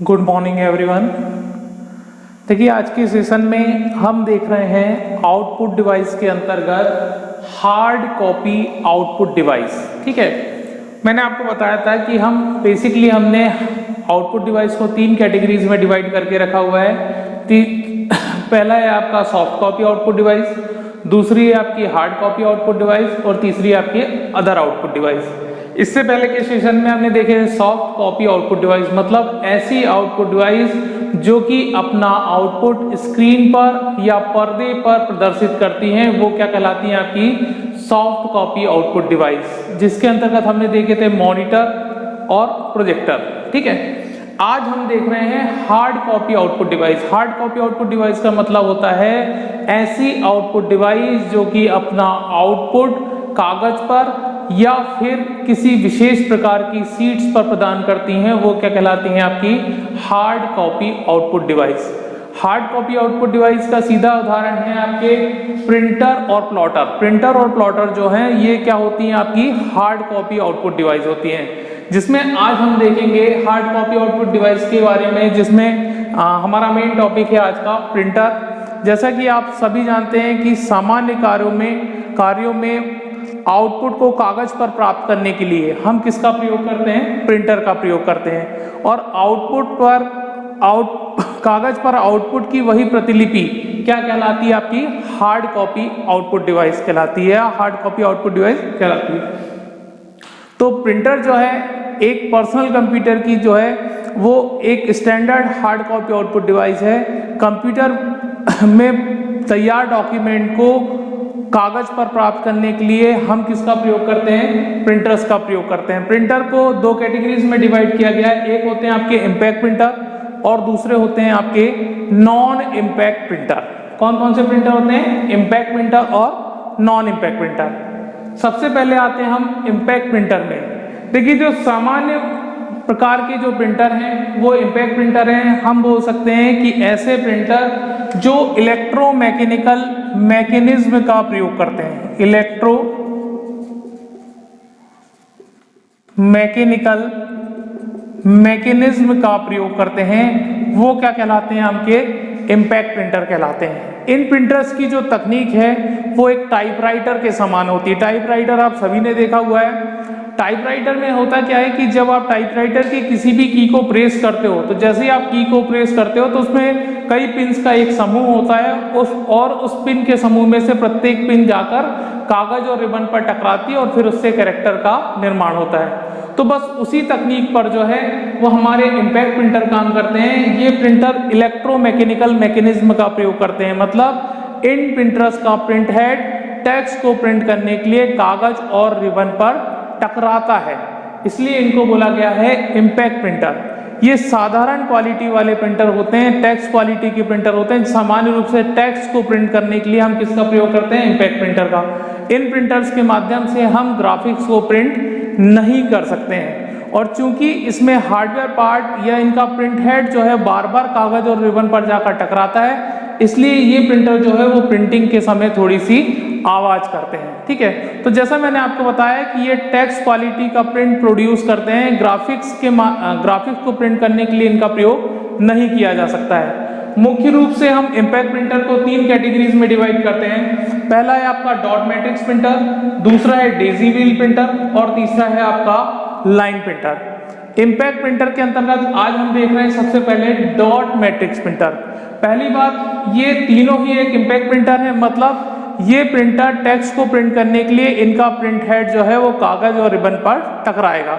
Good morning everyone. देखिए आज के सेशन में हम देख रहे हैं आउटपुट डिवाइस के अंतर्गत हार्ड कॉपी आउटपुट डिवाइस। ठीक है, मैंने आपको बताया था कि हमने आउटपुट डिवाइस को तीन कैटेगरीज में डिवाइड करके रखा हुआ है। पहला है आपका सॉफ्ट कॉपी आउटपुट डिवाइस, दूसरी है आपकी हार्ड कॉपी आउटपुट डिवाइस और तीसरी है आपकी अदर आउटपुट डिवाइस। इससे पहले के सेशन में हमने देखे सॉफ्ट कॉपी आउटपुट डिवाइस मतलब ऐसी आउटपुट डिवाइस जो कि अपना आउटपुट स्क्रीन पर या पर्दे पर प्रदर्शित करती हैं, वो क्या कहलाती हैं आपकी सॉफ्ट कॉपी आउटपुट डिवाइस, जिसके अंतर्गत हमने देखे थे मॉनिटर और प्रोजेक्टर। ठीक है, आज हम देख रहे हैं hard copy output device. Hard copy output device का मतलब होता है ऐसी आउटपुट डिवाइस जो कि अपना आउटपुट कागज पर या फिर किसी विशेष प्रकार की सीट्स पर प्रदान करती हैं, वो क्या कहलाती हैं आपकी hard copy output device. Hard copy output device का सीधा उदाहरण है आपके प्रिंटर और प्लॉटर। प्रिंटर और प्लॉटर जो हैं ये क्या होती हैं आपकी हार्ड कॉपी आउटपुट डिवाइस होती हैं, जिसमें आज हम देखेंगे हार्ड कॉपी आउटपुट डिवाइस के बारे में, जिसमें हमारा मेन टॉपिक है आज का प्रिंटर। जैसा कि आप सभी जानते हैं कि सामान्य कार्यों में आउटपुट को कागज पर प्राप्त करने के लिए हम किसका प्रयोग करते हैं, प्रिंटर का प्रयोग करते हैं। और कागज पर आउटपुट की वही प्रतिलिपि क्या कहलाती है आपकी हार्ड कॉपी आउटपुट डिवाइस कहलाती है, हार्ड कॉपी आउटपुट डिवाइस कहलाती है। तो प्रिंटर जो है एक पर्सनल कंप्यूटर की जो है वो एक standard hard copy output device है। कंप्यूटर में तैयार डॉक्यूमेंट को कागज पर प्राप्त करने के लिए हम किसका प्रयोग करते हैं, प्रिंटर्स का प्रयोग करते हैं। प्रिंटर को दो कैटेगरीज में डिवाइड किया गया है, एक होते हैं आपके इम्पैक्ट प्रिंटर और दूसरे होते हैं आपके नॉन इम्पैक्ट प्रिंटर। कौन कौन से प्रिंटर होते हैं, इम्पैक्ट प्रिंटर और नॉन इम्पैक्ट प्रिंटर। सबसे पहले आते हैं हम इम्पैक्ट प्रिंटर में। देखिए जो सामान्य प्रकार के जो प्रिंटर हैं वो इम्पैक्ट प्रिंटर हैं। हम बोल सकते हैं कि ऐसे प्रिंटर जो इलेक्ट्रोमैकेनिकल मैकेनिज्म का प्रयोग करते हैं, इलेक्ट्रो मैकेनिकल मैकेनिज्म का प्रयोग करते हैं, वो क्या कहलाते हैं आपके इम्पैक्ट प्रिंटर कहलाते हैं। इन प्रिंटर्स की जो तकनीक है वो एक टाइपराइटर के समान होती है। टाइपराइटर आप सभी ने देखा हुआ है। टाइपराइटर में होता क्या है कि जब आप टाइपराइटर की किसी भी की को प्रेस करते हो, तो जैसे ही आप की को प्रेस करते हो तो उसमें कई पिन्स का एक समूह होता है, उस पिन के समूह में से प्रत्येक पिन जाकर कागज और रिबन पर टकराती है और फिर उससे कैरेक्टर का निर्माण होता है। तो बस उसी तकनीक पर जो है वो हमारे इम्पैक्ट प्रिंटर काम करते हैं। ये प्रिंटर इलेक्ट्रोमैकेनिकल मैकेनिज्म का प्रयोग करते हैं, मतलब इन प्रिंटर्स का प्रिंट हेड टेक्स्ट को प्रिंट करने के लिए कागज और रिबन पर टकराता है, इसलिए इनको बोला गया है इम्पैक्ट प्रिंटर। ये साधारण क्वालिटी वाले प्रिंटर होते हैं, टेक्स्ट क्वालिटी के प्रिंटर होते हैं। सामान्य रूप से टेक्स्ट को प्रिंट करने के लिए हम किसका प्रयोग करते हैं, इम्पैक्ट प्रिंटर का। इन प्रिंटर्स के माध्यम से हम ग्राफिक्स को प्रिंट नहीं कर सकते हैं, और चूंकि इसमें हार्डवेयर पार्ट या इनका प्रिंट हेड जो है बार बार कागज और रिबन पर जाकर टकराता है, इसलिए ये प्रिंटर जो है वो प्रिंटिंग के समय थोड़ी सी आवाज करते हैं। ठीक है, तो जैसा मैंने आपको बताया कि ये टेक्स्ट क्वालिटी का प्रिंट प्रोड्यूस करते हैं, ग्राफिक्स को प्रिंट करने के लिए इनका प्रयोग नहीं किया जा सकता है। मुख्य रूप से हम इम्पैक्ट प्रिंटर को तीन कैटेगरीज में डिवाइड करते हैं। पहला है आपका डॉट मैट्रिक्स प्रिंटर, दूसरा है डेजी व्हील प्रिंटर और तीसरा है आपका लाइन प्रिंटर। इम्पैक्ट प्रिंटर के अंतर्गत आज हम देख रहे हैं सबसे पहले डॉट मैट्रिक्स प्रिंटर। पहली बात, ये तीनों ही एक इम्पैक्ट प्रिंटर है, मतलब ये प्रिंटर टेक्स्ट को प्रिंट करने के लिए इनका प्रिंट हेड जो है वो कागज और रिबन पर टकराएगा।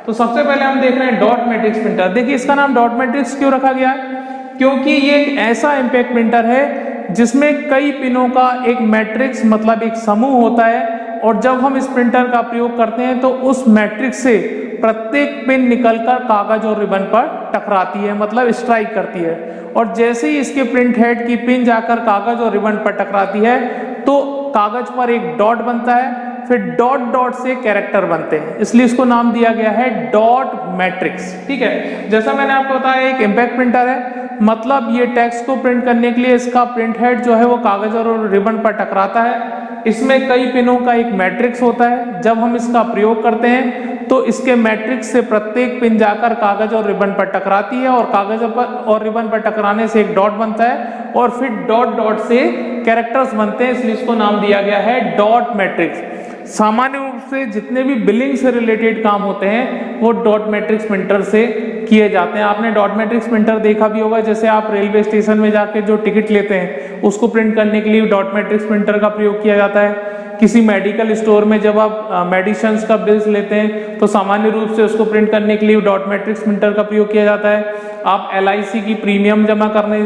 तो सबसे पहले हम देख रहे हैं डॉट मैट्रिक्स प्रिंटर। देखिए इसका नाम डॉट मैट्रिक्स क्यों रखा गया है, क्योंकि ये एक ऐसा इम्पैक्ट प्रिंटर है जिसमें कई पिनों का एक मैट्रिक्स मतलब एक समूह होता है, और जब हम इस प्रिंटर का प्रयोग करते हैं तो उस मैट्रिक्स से प्रत्येक पिन निकलकर कागज और रिबन पर टकराती है, मतलब स्ट्राइक करती है। और जैसे ही इसके प्रिंट हेड की पिन जाकर कागज और रिबन पर टकराती है तो कागज पर एक डॉट बनता है, फिर डॉट डॉट से कैरेक्टर बनते हैं, इसलिए इसको नाम दिया गया है डॉट मैट्रिक्स। ठीक है, जैसा मैंने आपको बताया एक इम्पैक्ट प्रिंटर है, मतलब ये टेक्स्ट को प्रिंट करने के लिए इसका प्रिंट हेड जो है वो कागज और रिबन पर टकराता है, इसमें कई पिनों का एक मैट्रिक्स होता है। जब हम इसका प्रयोग करते हैं तो इसके मैट्रिक्स से प्रत्येक पिन जाकर कागज और रिबन पर टकराती है और कागज पर और रिबन पर टकराने से एक डॉट बनता है और फिर डॉट डॉट से कैरेक्टर्स बनते हैं, इसलिए इसको नाम दिया गया है डॉट मैट्रिक्स। सामान्य रूप से जितने भी बिलिंग से रिलेटेड काम होते हैं वो डॉट मैट्रिक्स प्रिंटर से किए जाते हैं। आपने डॉट मैट्रिक्स प्रिंटर देखा भी होगा, जैसे आप रेलवे स्टेशन में जाके जो टिकट लेते हैं उसको प्रिंट करने के लिए डॉट मैट्रिक्स प्रिंटर का प्रयोग किया जाता है। किसी मेडिकल स्टोर में जब आप मेडिसिन का बिल्स लेते हैं तो सामान्य रूप से उसको प्रिंट करने के लिए डॉट मैट्रिक्स प्रिंटर का प्रयोग किया जाता है। आप LIC की प्रीमियम जमा करने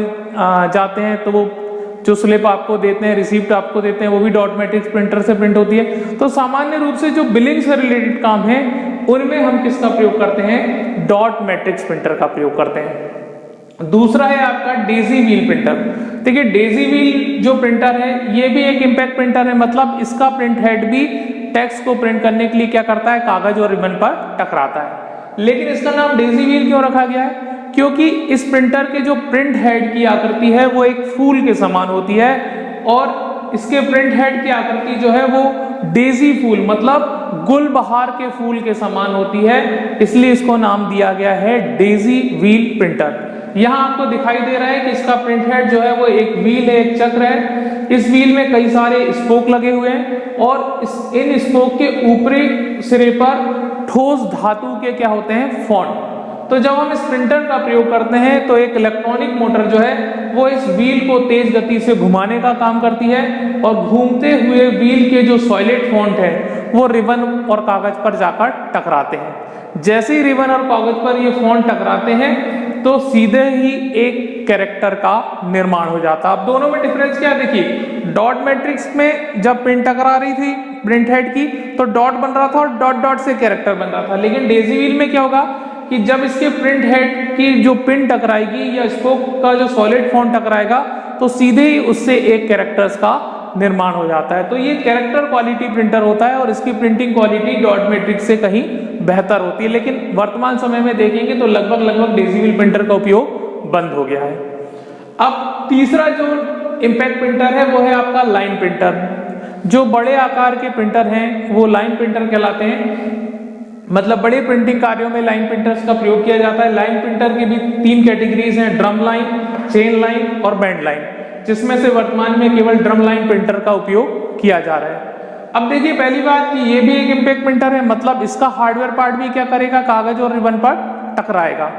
जाते हैं तो वो जो स्लिप आपको देते हैं, रिसिप्ट आपको देते हैं, वो भी डॉट मैट्रिक्स प्रिंटर से प्रिंट होती है। तो सामान्य रूप से जो बिलिंग से रिलेटेड काम है उनमें हम किसका प्रयोग करते हैं? डॉट मैट्रिक्स प्रिंटर का प्रयोग करते हैं। दूसरा है आपका डेजी व्हील प्रिंटर। देखिए डेजी व्हील जो प्रिंटर है ये भी एक इम्पैक्ट प्रिंटर है, मतलब इसका प्रिंट हेड भी टेक्स्ट को प्रिंट करने के लिए क्या करता है? कागज और रिबन पर टकराता है। लेकिन इसका नाम डेजी व्हील क्यों रखा गया है? क्योंकि इस प्रिंटर के जो प्रिंट हेड की आकृति है वो एक फूल के समान होती है और इसके प्रिंट हेड की आकृति जो है वो डेजी फूल मतलब गुलबहार के फूल के समान होती है, इसलिए इसको नाम दिया गया है डेजी व्हील प्रिंटर। यहाँ आपको दिखाई दे रहा है कि इसका प्रिंट हेड जो है वो एक व्हील है, एक चक्र है। इस व्हील में कई सारे स्पोक लगे हुए हैं और इन स्पोक के ऊपरी सिरे पर ठोस धातु के क्या होते हैं? फॉन्ट। तो जब हम इस प्रिंटर का प्रयोग करते हैं तो एक इलेक्ट्रॉनिक मोटर जो है वो इस व्हील को तेज गति से घुमाने का काम करती है और घूमते हुए व्हील के जो सॉलिड फॉन्ट है वो रिबन और कागज पर जाकर टकराते हैं। जैसे ही रिबन और कागज पर ये फॉन्ट टकराते हैं तो सीधे ही एक कैरेक्टर का निर्माण हो जाता है। अब दोनों में डिफरेंस क्या है? देखिए डॉट मैट्रिक्स में जब पिन टकरा रही थी प्रिंट हेड की तो डॉट बन रहा था और डॉट डॉट से कैरेक्टर बन रहा था, लेकिन डेजी व्हील में क्या होगा कि जब इसके प्रिंट हेड की जो पिन टकराएगी या स्पोक का जो सॉलिड फॉन्ट टकराएगा तो सीधे ही उससे एक कैरेक्टर्स का निर्माण हो जाता है। तो ये कैरेक्टर क्वालिटी प्रिंटर होता है और इसकी प्रिंटिंग क्वालिटी डॉट मैट्रिक्स से कहीं बेहतर होती है, लेकिन वर्तमान समय में देखेंगे तो लगभग डेजी व्हील प्रिंटर का उपयोग बंद हो गया है। अब तीसरा जो इम्पैक्ट प्रिंटर है वो है आपका लाइन प्रिंटर। जो बड़े आकार के प्रिंटर हैं वो लाइन प्रिंटर कहलाते हैं, मतलब बड़े प्रिंटिंग कार्यों में लाइन प्रिंटर्स का प्रयोग किया जाता है। लाइन प्रिंटर की भी 3 कैटेगरीज हैं, ड्रम लाइन, चेन लाइन और बैंड लाइन, जिसमें से वर्तमान में केवल ड्रम लाइन प्रिंटर का उपयोग किया जा रहा है। अब देखिए पहली बात कि ये भी एक इम्पैक्ट प्रिंटर है, मतलब इसका हार्डवेयर पार्ट भी क्या करेगा? कागज और रिबन पर टकराएगा।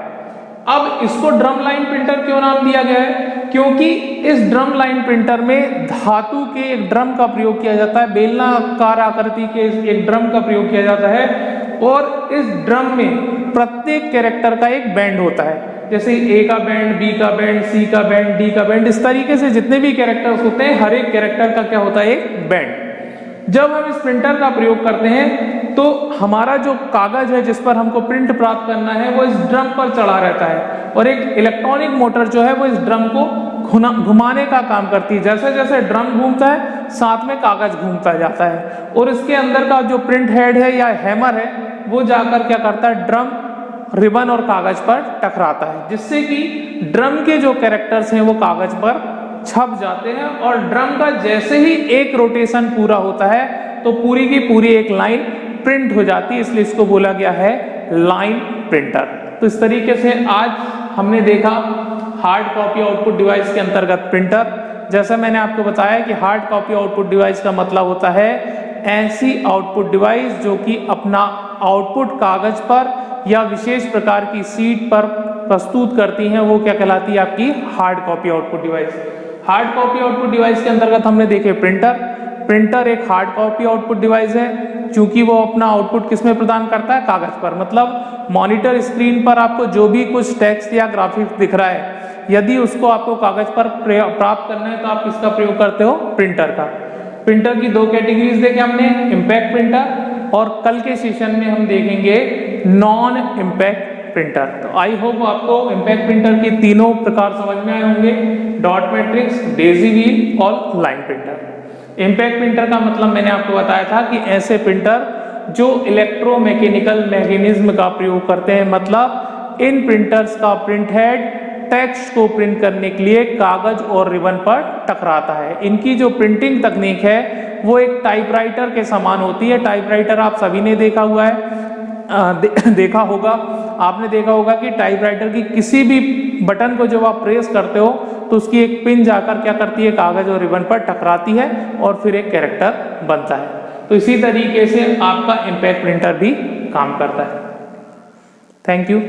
अब इसको ड्रम लाइन प्रिंटर क्यों नाम दिया गया है? क्योंकि इस ड्रम लाइन प्रिंटर में धातु के एक ड्रम का प्रयोग किया जाता है, बेलनाकार आकृति के एक ड्रम का प्रयोग किया जाता है और इस ड्रम में प्रत्येक कैरेक्टर का एक बैंड होता है, जैसे A का बैंड, B का बैंड, C का बैंड, D का बैंड, इस तरीके से जितने भी कैरेक्टर्स होते हैं हर एक कैरेक्टर का क्या होता है? एक बैंड। जब हम इस प्रिंटर का प्रयोग करते हैं तो हमारा जो कागज है जिस पर हमको प्रिंट प्राप्त करना है वो इस ड्रम पर चढ़ा रहता है और एक इलेक्ट्रॉनिक मोटर जो है वो इस ड्रम को घुमाने का काम करती है। जैसे जैसे ड्रम घूमता है साथ में कागज घूमता जाता है और इसके अंदर का जो प्रिंट हेड है या हैमर है वो जाकर क्या करता है? ड्रम, रिबन और कागज पर टकराता है, जिससे कि ड्रम के जो कैरेक्टर्स हैं वो कागज पर छप जाते हैं और ड्रम का जैसे ही एक रोटेशन पूरा होता है तो पूरी की पूरी एक लाइन प्रिंट हो जाती है, इसलिए इसको बोला गया है लाइन प्रिंटर। तो इस तरीके से आज हमने देखा हार्ड कॉपी आउटपुट डिवाइस के अंतर्गत प्रिंटर। जैसा मैंने आपको बताया कि हार्ड कॉपी आउटपुट डिवाइस का मतलब होता है ऐसी आउटपुट डिवाइस जो कि अपना आउटपुट कागज पर या विशेष प्रकार की सीट पर प्रस्तुत करती हैं, वो क्या कहलाती है? आपकी hard copy output device. Hard copy output device के अंतर्गत हमने देखे प्रिंटर एक हार्ड कॉपी आउटपुट डिवाइस है, क्योंकि वो अपना आउटपुट किसमें प्रदान करता है? कागज पर। मतलब मॉनिटर स्क्रीन पर आपको जो भी कुछ टेक्स्ट या ग्राफिक्स दिख रहा है, यदि उसको आपको कागज पर प्राप्त करना है तो आप किसका प्रयोग करते हो? प्रिंटर का। प्रिंटर की 2 कैटेगरीज देखे हमने, इम्पैक्ट प्रिंटर और कल के सेशन में हम देखेंगे नॉन इम्पैक्ट प्रिंटर। तो आई होप आपको इम्पैक्ट प्रिंटर के तीनों प्रकार समझ में आए होंगे, डॉट मैट्रिक्स, डेजी व्हील और लाइन प्रिंटर। इम्पैक्ट प्रिंटर का मतलब मैंने आपको बताया था कि ऐसे प्रिंटर जो इलेक्ट्रोमैकेनिकल मैकेनिज्म का प्रयोग करते हैं, मतलब इन प्रिंटर्स का प्रिंट हेड टेक्स्ट को प्रिंट करने के लिए कागज और रिबन पर टकराता है। इनकी जो प्रिंटिंग तकनीक है वो एक टाइपराइटर के समान होती है। टाइपराइटर आप सभी ने देखा हुआ है, देखा होगा, आपने देखा होगा कि टाइपराइटर की किसी भी बटन को जब आप प्रेस करते हो तो उसकी एक पिन जाकर क्या करती है, कागज और रिबन पर टकराती है और फिर एक कैरेक्टर बनता है। तो इसी तरीके से आपका इम्पैक्ट प्रिंटर भी काम करता है। Thank you.